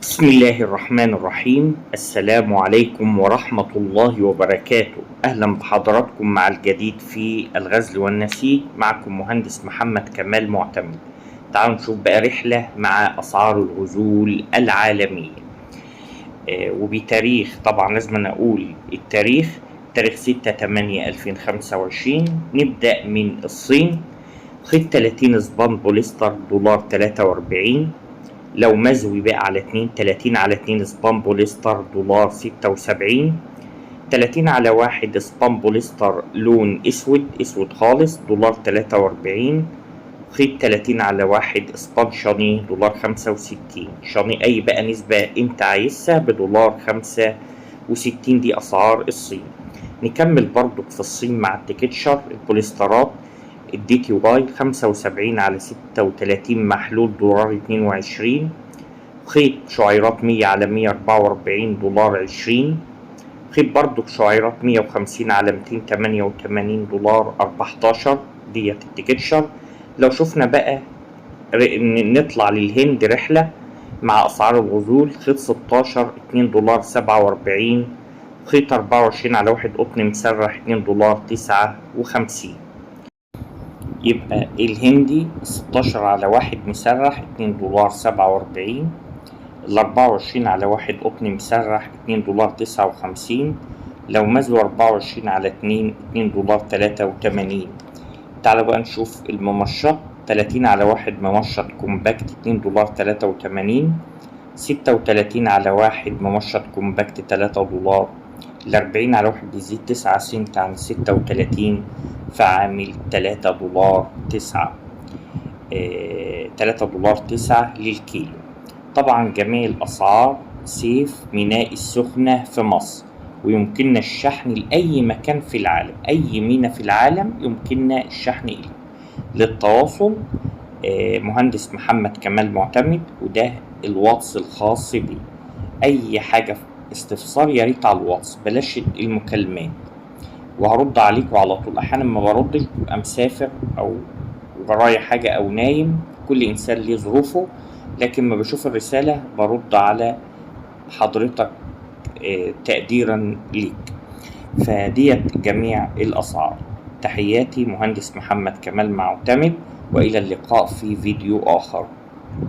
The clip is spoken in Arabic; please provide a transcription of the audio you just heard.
بسم الله الرحمن الرحيم. السلام عليكم ورحمة الله وبركاته. أهلا بحضراتكم مع الجديد في الغزل والنسيج. معكم مهندس محمد كمال معتمد. تعالوا نشوف بقى رحلة مع أسعار الغزول العالمية وبتاريخ، طبعا لازم أقول التاريخ، تاريخ 6/8/2025. نبدأ من الصين. خيط 30 سبان بوليستر دولار 43. لو مزوي بقى على 30/2 سبان بوليستر دولار 76. 30/1 سبان بوليستر لون اسود خالص دولار 43. خيط 30/1 سبان شانيه دولار 65. شانيه اي بقى نسبة انت عايزها بدولار 65. دي اسعار الصين. نكمل برضو في الصين مع التيكتشر البوليسترات. الدي تي واي 75/36 محلول دولار 22. خيط شعيرات 100/144 دولار 20. خيط برضو شعيرات 150/288 دولار 14. ديت التيكتشر. لو شفنا بقى نطلع للهند رحلة مع أسعار الغزول. خيط 16 2 دولار 47. خيط 24/1 قطن مسرح 2 دولار 59. يبقى الهندي 16/1 مسرح 2 دولار 47. 24/1 قطن مسرح 2 دولار 59. لو مزوي 24/2 2 دولار 83. تعالوا بقى نشوف الممشط. 30/1 ممشط كومباكت 2 دولار 83. 36/1 ممشط كومباكت 3 دولار. 40/1 بيزيد 9 سنت عن 36، فعامل 3 دولار 9. 3 دولار 9 للكيلو. طبعا جميع الأسعار سيف ميناء السخنة في مصر، ويمكننا الشحن لأي مكان في العالم. أي ميناء في العالم يمكننا الشحن إليه. للتواصل مهندس محمد كمال معتمد، وده الواتس الخاص بي. أي حاجة استفسار ياريت على الواتس، بلاش المكالمات، وهرد عليكم على طول. أحيانا ما بردش، ببقى مسافر أو ورايا حاجة أو نايم. كل إنسان ليه ظروفه، لكن ما بشوف الرسالة برد على حضرتك تقديرا ليك. فديت جميع الأسعار. تحياتي مهندس محمد كمال معتمد، وإلى اللقاء في فيديو آخر.